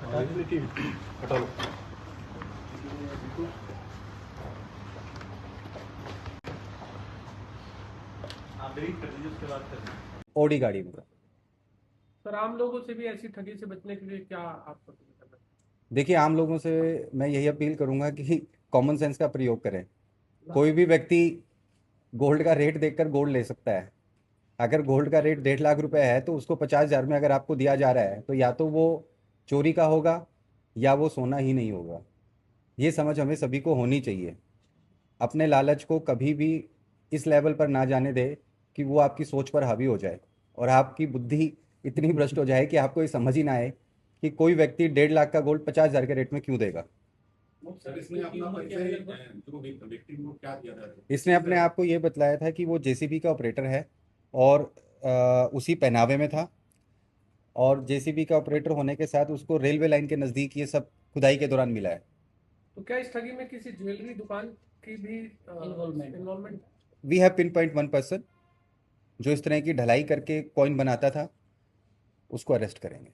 हटा लो। आप डिलीट कर दीजिए, उसके बाद कर ओडी गाड़ी में। सर आम लोगों से भी ऐसी ठगी से बचने के लिए क्या आप करना है? देखिए, आम लोगों से मैं यही अपील करूंगा कि कॉमन सेंस का प्रयोग करें। कोई भी व्यक्ति गोल्ड का रेट देखकर गोल्ड ले सकता है। अगर गोल्ड का रेट 1.5 लाख रुपए है तो उसको 50,000 में अगर आपको दिया जा रहा है तो या तो वो चोरी का होगा या वो सोना ही नहीं होगा। ये समझ हमें सभी को होनी चाहिए। अपने लालच को कभी भी इस लेवल पर ना जाने दे कि वो आपकी सोच पर हावी हो जाए और आपकी बुद्धि इतनी भ्रष्ट हो जाए कि आपको ये समझ ही ना आए कि कोई व्यक्ति 1.5 लाख का गोल्ड 50,000 के रेट में क्यों देगा। सर, इसमें अपना परिचय जो व्यक्ति को क्या दिया था? इसने अपने आप को ये बतलाया था कि वो जेसीबी का ऑपरेटर है और उसी पहनावे में था। और जेसीबी का ऑपरेटर होने के साथ उसको रेलवे लाइन के नज़दीक ये सब खुदाई के दौरान मिला है। तो क्या इस ठगी में किसी ज्वेलरी दुकान की भी involvement? We have pinpoint 1 person जो इस तरह की ढलाई करके कॉइन बनाता था, उसको अरेस्ट करेंगे।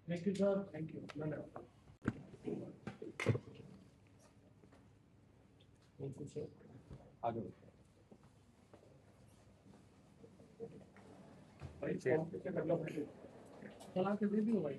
Thank you sir, thank you, धन्यवाद। आगे भाई चला के दे दियो भाई।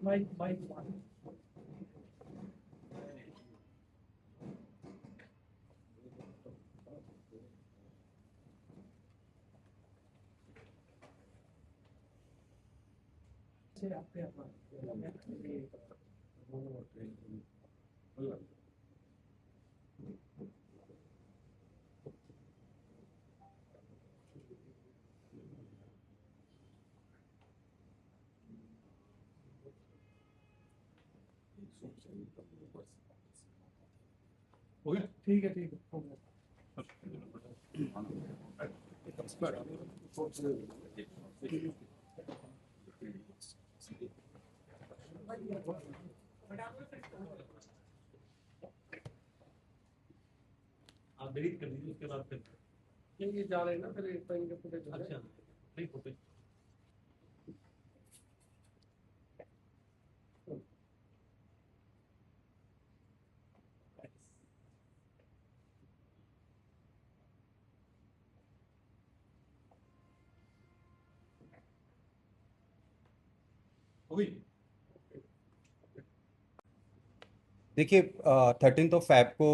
माइक से आपके ठीक है, ठीक है, हो गया। आप डिलीट कर दीजिए, उसके बाद कर। ये जा रहे हैं ना फिर इनके फुटेज। अच्छा, नहीं फोटो। हुई। देखिए, 13 फैब को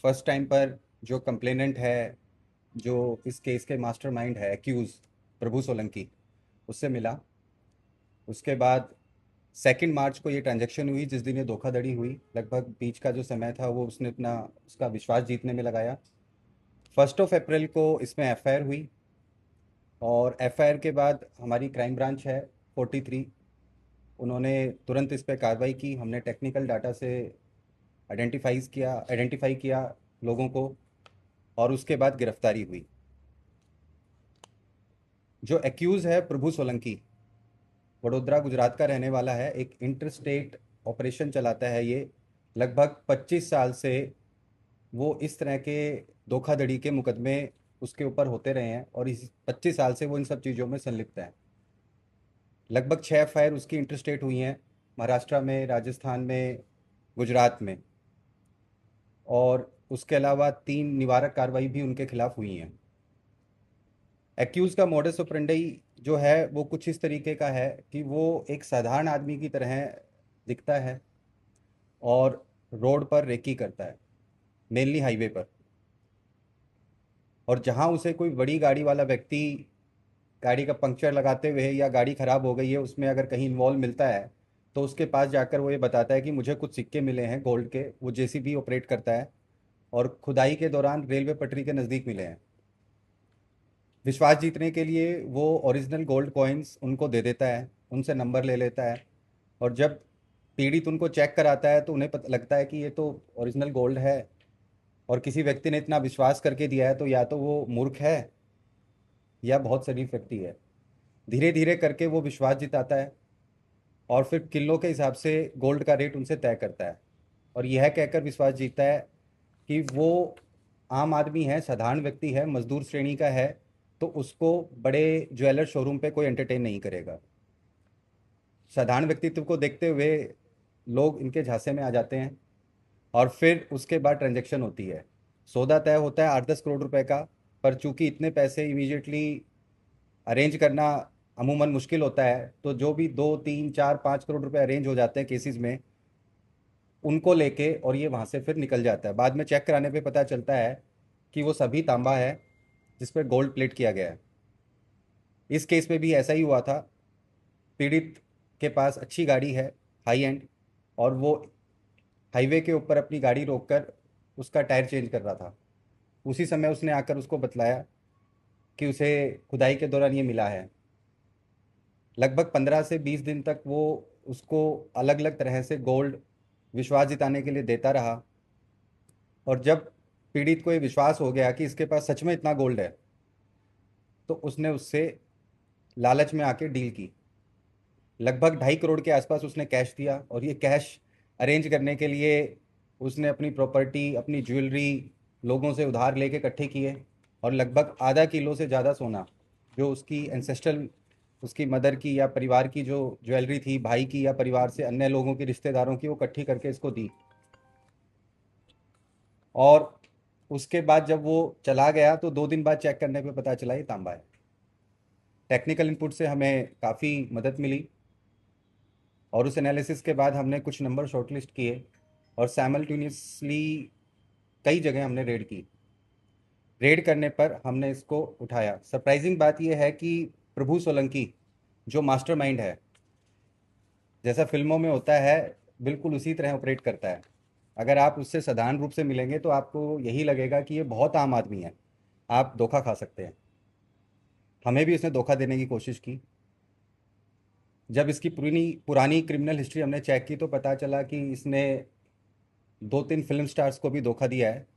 फर्स्ट टाइम पर जो कंप्लेनेंट है, जो इस केस के मास्टरमाइंड है, एक्यूज प्रभु सोलंकी, उससे मिला। उसके बाद 2 मार्च को ये ट्रांजैक्शन हुई जिस दिन ये धोखाधड़ी हुई। लगभग बीच का जो समय था वो उसने अपना उसका विश्वास जीतने में लगाया। 1 अप्रैल को इसमें एफआईआर हुई और एफआईआर के बाद हमारी क्राइम ब्रांच है 43, उन्होंने तुरंत इस पर कार्रवाई की। हमने टेक्निकल डाटा से आइडेंटिफाई किया लोगों को और उसके बाद गिरफ्तारी हुई। जो एक्यूज़ है प्रभु सोलंकी, वडोदरा गुजरात का रहने वाला है। एक इंटर स्टेट ऑपरेशन चलाता है ये। लगभग 25 साल से वो इस तरह के धोखाधड़ी के मुकदमे उसके ऊपर होते रहे हैं और इस 25 साल से वो इन सब चीज़ों में संलिप्त है। लगभग 6 फायर उसकी इंटर स्टेट हुई हैं, महाराष्ट्र में, राजस्थान में, गुजरात में। और उसके अलावा 3 निवारक कार्रवाई भी उनके खिलाफ हुई हैं। एक्यूज़ का मोडस ऑपरेंडी जो है वो कुछ इस तरीके का है कि वो एक साधारण आदमी की तरह दिखता है और रोड पर रेकी करता है, मेनली हाईवे पर। और जहाँ उसे कोई बड़ी गाड़ी वाला व्यक्ति गाड़ी का पंक्चर लगाते हुए या गाड़ी ख़राब हो गई है उसमें अगर कहीं इन्वॉल्व मिलता है तो उसके पास जाकर वो ये बताता है कि मुझे कुछ सिक्के मिले हैं गोल्ड के। वो जेसीबी ऑपरेट करता है और खुदाई के दौरान रेलवे पटरी के नज़दीक मिले हैं। विश्वास जीतने के लिए वो ओरिजिनल गोल्ड कॉइन्स उनको दे देता है, उनसे नंबर ले लेता है और जब पीड़ित उनको चेक कराता है तो उन्हें पता लगता है कि ये तो ओरिजिनल गोल्ड है और किसी व्यक्ति ने इतना विश्वास करके दिया है, तो या तो वो मूर्ख है या बहुत शरीफ व्यक्ति है। धीरे धीरे करके वो विश्वास जिताता है और फिर किलो के हिसाब से गोल्ड का रेट उनसे तय करता है और यह कहकर विश्वास जीतता है कि वो आम आदमी है, साधारण व्यक्ति है, मजदूर श्रेणी का है, तो उसको बड़े ज्वेलर शोरूम पे कोई एंटरटेन नहीं करेगा। साधारण व्यक्तित्व को देखते हुए लोग इनके झांसे में आ जाते हैं और फिर उसके बाद ट्रांजैक्शन होती है। सौदा तय होता है 8-10 करोड़ रुपए का, पर चूंकि इतने पैसे इमीडिएटली अरेंज करना अमूमन मुश्किल होता है, तो जो भी 2, 3, 4, 5 करोड़ रुपए अरेंज हो जाते हैं केसेस में, उनको लेके और ये वहाँ से फिर निकल जाता है। बाद में चेक कराने पे पता चलता है कि वो सभी तांबा है जिस पर गोल्ड प्लेट किया गया है। इस केस में भी ऐसा ही हुआ था। पीड़ित के पास अच्छी गाड़ी है, हाई एंड, और वो हाईवे के ऊपर अपनी गाड़ी रोककर उसका टायर चेंज कर रहा था। उसी समय उसने आकर उसको बतलाया कि उसे खुदाई के दौरान ये मिला है। लगभग 15 से 20 दिन तक वो उसको अलग अलग तरह से गोल्ड विश्वास जिताने के लिए देता रहा और जब पीड़ित को ये विश्वास हो गया कि इसके पास सच में इतना गोल्ड है, तो उसने उससे लालच में आके डील की। लगभग 2.5 करोड़ के आसपास उसने कैश दिया और ये कैश अरेंज करने के लिए उसने अपनी प्रॉपर्टी, अपनी ज्वेलरी लोगों से उधार लेके इकट्ठे किए और लगभग आधा किलो से ज़्यादा सोना, जो उसकी एंसेस्ट्रल, उसकी मदर की या परिवार की जो ज्वेलरी थी, भाई की या परिवार से अन्य लोगों की, रिश्तेदारों की, वो इकट्ठी करके इसको दी। और उसके बाद जब वो चला गया तो 2 दिन बाद चेक करने पे पता चला ये तांबा है। टेक्निकल इनपुट से हमें काफ़ी मदद मिली और उस एनालिसिस के बाद हमने कुछ नंबर शॉर्टलिस्ट किए और सैमल्टेनियसली कई जगह हमने रेड की। रेड करने पर हमने इसको उठाया। सरप्राइजिंग बात यह है कि प्रभु सोलंकी जो मास्टरमाइंड है, जैसा फिल्मों में होता है, बिल्कुल उसी तरह ऑपरेट करता है। अगर आप उससे साधारण रूप से मिलेंगे तो आपको यही लगेगा कि ये बहुत आम आदमी है, आप धोखा खा सकते हैं। हमें भी उसने धोखा देने की कोशिश की। जब इसकी पुरानी पुरानी क्रिमिनल हिस्ट्री हमने चेक की तो पता चला कि इसने 2-3 फिल्म स्टार्स को भी धोखा दिया है।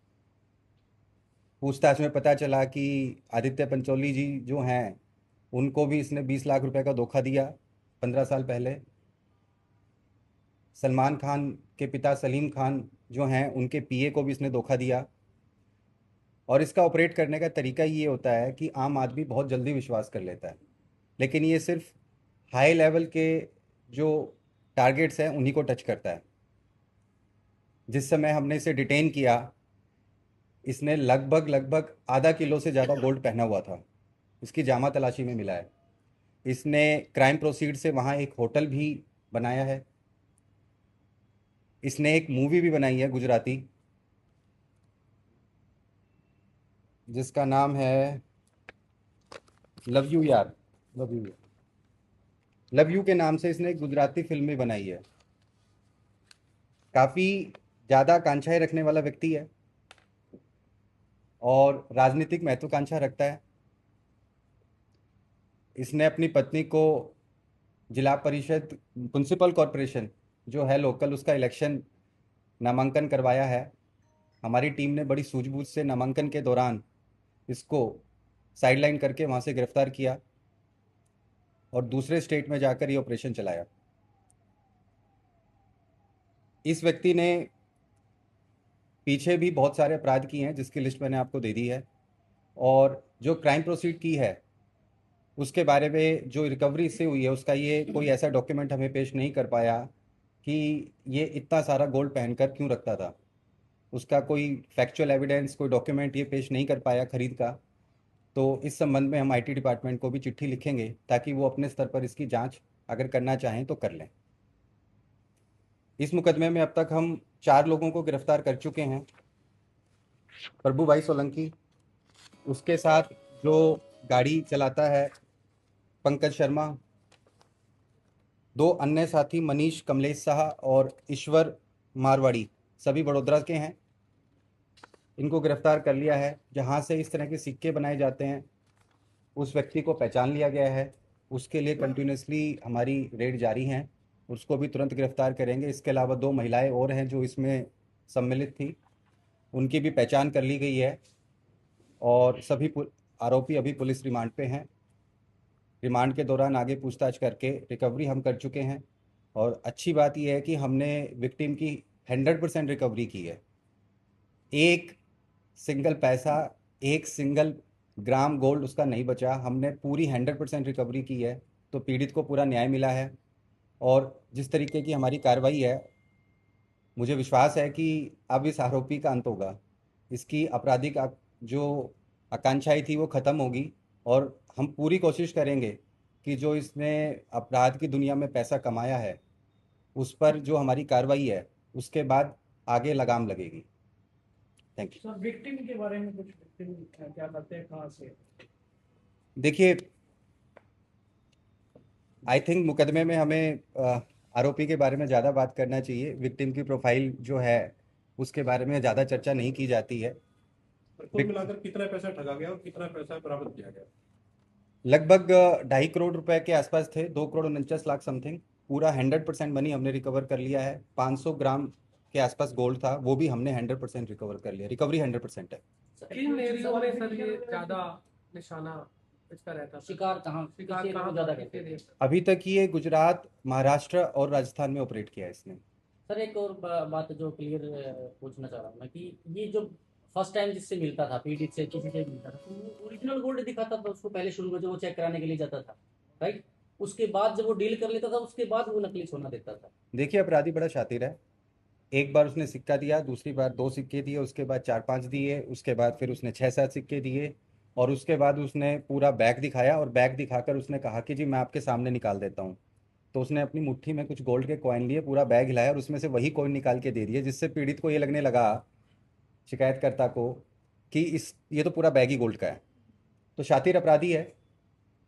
पूछताछ में पता चला कि आदित्य पंचोली जी जो हैं, उनको भी इसने 20 लाख रुपए का धोखा दिया 15 साल पहले। सलमान खान के पिता सलीम खान जो हैं, उनके पीए को भी इसने धोखा दिया। और इसका ऑपरेट करने का तरीका ये होता है कि आम आदमी बहुत जल्दी विश्वास कर लेता है, लेकिन ये सिर्फ हाई लेवल के जो टारगेट्स हैं उन्हीं को टच करता है। जिस समय हमने इसे डिटेन किया, इसने लगभग लगभग आधा किलो से ज़्यादा गोल्ड पहना हुआ था। इसकी जामा तलाशी में मिला है। इसने क्राइम प्रोसीड से वहाँ एक होटल भी बनाया है। इसने एक मूवी भी बनाई है गुजराती, जिसका नाम है लव यू यार, लव यू, लव यू के नाम से इसने एक गुजराती फिल्म भी बनाई है। काफ़ी ज़्यादा आकांक्षाएं रखने वाला व्यक्ति है और राजनीतिक महत्वाकांक्षा रखता है। इसने अपनी पत्नी को जिला परिषद म्युनिसिपल कॉरपोरेशन जो है लोकल, उसका इलेक्शन नामांकन करवाया है। हमारी टीम ने बड़ी सूझबूझ से नामांकन के दौरान इसको साइडलाइन करके वहाँ से गिरफ्तार किया और दूसरे स्टेट में जाकर ये ऑपरेशन चलाया। इस व्यक्ति ने पीछे भी बहुत सारे अपराध किए हैं जिसकी लिस्ट मैंने आपको दे दी है, और जो क्राइम प्रोसीड की है उसके बारे में जो रिकवरी इससे हुई है उसका ये कोई ऐसा डॉक्यूमेंट हमें पेश नहीं कर पाया कि ये इतना सारा गोल्ड पहनकर क्यों रखता था। उसका कोई फैक्चुअल एविडेंस, कोई डॉक्यूमेंट ये पेश नहीं कर पाया खरीद का। तो इस संबंध में हम आईटी डिपार्टमेंट को भी चिट्ठी लिखेंगे ताकि वो अपने स्तर पर इसकी जांच अगर करना चाहें तो कर लें। इस मुकदमे में अब तक हम 4 लोगों को गिरफ्तार कर चुके हैं। प्रभु भाई सोलंकी, उसके साथ जो गाड़ी चलाता है पंकज शर्मा, 2 अन्य साथी मनीष कमलेश शाह और ईश्वर मारवाड़ी, सभी वडोदरा के हैं। इनको गिरफ्तार कर लिया है। जहाँ से इस तरह के सिक्के बनाए जाते हैं उस व्यक्ति को पहचान लिया गया है। उसके लिए कंटिन्यूसली हमारी रेड जारी हैं। उसको भी तुरंत गिरफ्तार करेंगे। इसके अलावा 2 महिलाएं और हैं जो इसमें सम्मिलित थी, उनकी भी पहचान कर ली गई है और सभी आरोपी अभी पुलिस रिमांड पे हैं। रिमांड के दौरान आगे पूछताछ करके रिकवरी हम कर चुके हैं और अच्छी बात यह है कि हमने विक्टिम की 100% रिकवरी की है। एक सिंगल पैसा, एक सिंगल ग्राम गोल्ड उसका नहीं बचा। हमने पूरी 100% रिकवरी की है, तो पीड़ित को पूरा न्याय मिला है। और जिस तरीके की हमारी कार्रवाई है, मुझे विश्वास है कि अब इस आरोपी का अंत होगा। इसकी आपराधिक जो आकांक्षाएं थी वो ख़त्म होगी और हम पूरी कोशिश करेंगे कि जो इसने अपराध की दुनिया में पैसा कमाया है उस पर जो हमारी कार्रवाई है उसके बाद आगे लगाम लगेगी। Thank you. सर विक्टिम के बारे में कुछ, विक्टिम क्या करते हैं, कहाँ से? देखिए, आई थिंक मुकदमे में हमें आरोपी के बारे में ज़्यादा बात करना चाहिए। विक्टिम की प्रोफाइल जो है उसके बारे में ज़्यादा चर्चा नहीं की जाती है। कुल मिलाकर कितना पैसा ठगा गया और कितना पैसा बरामद किया गया? लगभग 2.5 करोड़ रुपए के आसपास थे, 2 करोड़ 49 लाख समथिंग। पूरा 100% मनी हमने रिकवर कर लिया है। 500 ग्राम के आसपास गोल्ड था, वो भी हमने 100% रिकवर कर लिया। रिकवरी 100% है। किन एरियो में सर ये ज्यादा निशाना इसका रहता था? शिकार कहाँ ज्यादा करते थे? अभी तक ये गुजरात, महाराष्ट्र और राजस्थान में ऑपरेट किया है इसने। सर एक और बात जो क्लियर पूछना चाह रहा हूँ मैं कि ये जो फर्स्ट टाइम जिससे मिलता था, पीड़ित से किसी से मिलता था, तो वो ओरिजिनल गोल्ड दिखाता था उसको पहले शुरू में, जो वो चेक कराने के लिए जाता था, राइट? उसके बाद जब वो डील कर लेता था उसके बाद वो नकली सोना देता था। देखिए, अपराधी बड़ा शातिर है। एक बार उसने सिक्का दिया, दूसरी बार 2 सिक्के दिए, उसके बाद 4-5 दिए, उसके बाद फिर उसने 6-7 सिक्के दिए और उसके बाद उसने पूरा बैग दिखाया और बैग दिखाकर उसने कहा कि जी मैं आपके सामने निकाल देता हूँ। तो उसने अपनी मुट्ठी में कुछ गोल्ड के कॉइन लिए, पूरा बैग हिलाया और उसमें से वही कॉइन निकाल के दे दिए, जिससे पीड़ित को ये लगने लगा, शिकायतकर्ता को, कि ये तो पूरा बैग ही गोल्ड का है। तो शातिर अपराधी है,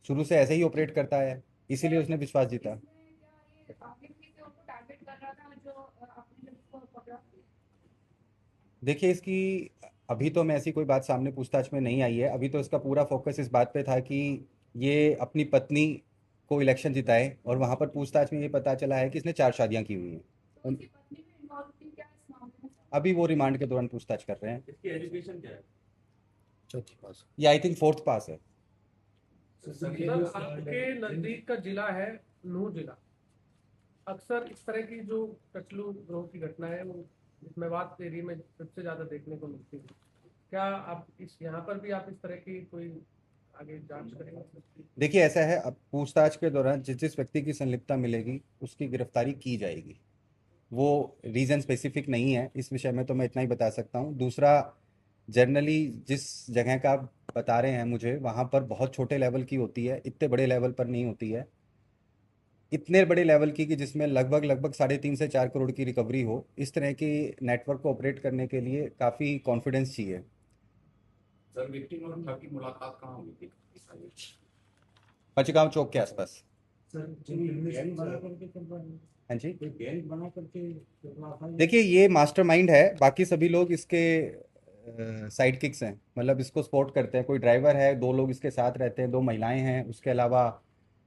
शुरू से ऐसे ही ऑपरेट करता है, इसीलिए उसने विश्वास जीता। देखिए, इसकी अभी तो मैं ऐसी कोई बात सामने पूछताछ में नहीं आई है। अभी तो इसका पूरा फोकस इस बात पे था कि ये अपनी पत्नी को इलेक्शन जिताए और वहाँ पर पूछताछ में ये पता चला है कि इसने 4 शादियाँ की हुई हैं। अभी वो रिमांड के दौरान पूछताछ कर रहे हैं। इसकी एजुकेशन क्या है? चौथी पास। ये आई थिंक 4th पास है। सर आपके नजदीक का जिला है नूह जिला। अक्सर इस तरह की जो कचलू गिरोह की घटना है वो मेवात एरिया में सबसे ज्यादा देखने को मिलती है। क्या आप इस यहाँ पर भी आप इस तरह की कोई आगे जांच करेंगे? देखिए, ऐसा है, अब पूछताछ के दौरान जिस जिस व्यक्ति की संलिप्तता मिलेगी उसकी गिरफ्तारी की जाएगी। वो रीज़न स्पेसिफिक नहीं है इस विषय में, तो मैं इतना ही बता सकता हूँ। दूसरा, जनरली जिस जगह का आप बता रहे हैं मुझे, वहाँ पर बहुत छोटे लेवल की होती है, इतने बड़े लेवल पर नहीं होती है। इतने बड़े लेवल की कि जिसमें लगभग 3.5 से 4 करोड़ की रिकवरी हो, इस तरह की नेटवर्क को ऑपरेट करने के लिए काफ़ी कॉन्फिडेंस चाहिए। सर विक्टिम और ठग की मुलाकात कहाँ हुई थी? पचगांव चौक के आसपास। सर हाँ जी, गैंग बना करके देखिए, ये मास्टरमाइंड है, बाकी सभी लोग इसके साइड किक्स हैं, मतलब इसको सपोर्ट करते हैं। कोई ड्राइवर है, 2 लोग इसके साथ रहते हैं, 2 महिलाएं हैं। उसके अलावा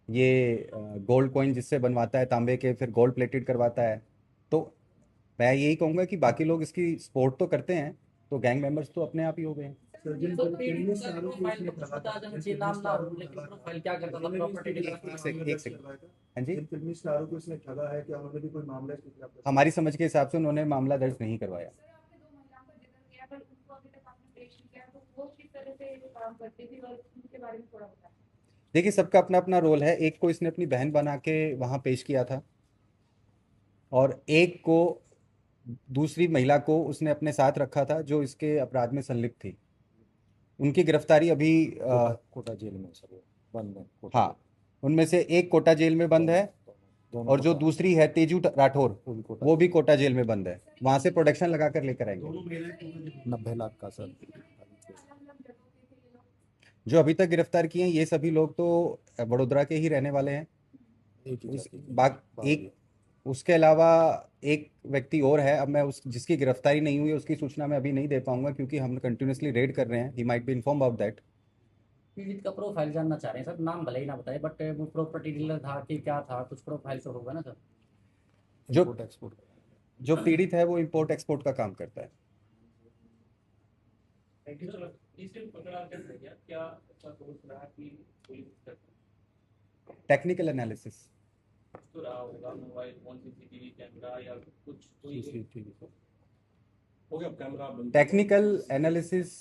ये गोल्ड कॉइन जिससे बनवाता है तांबे के, फिर गोल्ड प्लेटेड करवाता है। तो मैं यही कहूँगा कि बाकी लोग इसकी सपोर्ट तो करते हैं, तो गैंग मेंबर्स तो अपने आप ही हो गए हैं। तो पीड़ित का प्रोफाइल तो कुछ बता देना चाहिए, नाम ना हो लेकिन प्रोफाइल क्या करता था, प्रॉपर्टी डीलर था। एक सेकंड। हाँ जी, आरोपी उसने ठगा है, क्या उन्होंने भी कोई मामला है? हमारी समझ के हिसाब से उन्होंने मामला दर्ज नहीं करवाया। देखिए, सबका अपना अपना रोल है। एक को इसने अपनी बहन बना के वहाँ पेश किया था और एक को, दूसरी महिला को उसने अपने साथ रखा था जो इसके अपराध में संलिप्त थी। उनकी गिरफ्तारी अभी कोटा जेल में सर बंद है। हाँ, उनमें से एक कोटा जेल में बंद है और जो दूसरी है तेजू राठौर, वो भी कोटा जेल में बंद है। वहाँ से प्रोडक्शन लगा कर लेकर आएंगे। 90 लाख का सर। जो अभी तक गिरफ्तार किए हैं ये सभी लोग तो वडोदरा के ही रहने वाले हैं। उसके अलावा एक व्यक्ति और है, अब मैं जिसकी गिरफ्तारी नहीं हुई उसकी सूचना मैं अभी नहीं दे पाऊंगा क्योंकि हम कंटिन्यूसली रेड कर रहे हैं। He might be inform about that. पीड़ित का प्रोफाइल जानना चाह रहे हैं सर, नाम भले ही ना बताए, बट वो प्रॉपर्टी डीलर था कि क्या था, कुछ प्रोफाइल तो होगा ना सर? जो इम्पोर्ट एक्सपोर्ट जो पीड़ित है वो इंपोर्ट एक्सपोर्ट का काम करता है। टेक्निकल एनालिसिस, तो रहा होगा मोबाइल फोन सीसीटीवी कैमरा या कुछ कोई सीसीटीवी हो गया कैमरा बंद टेक्निकल एनालिसिस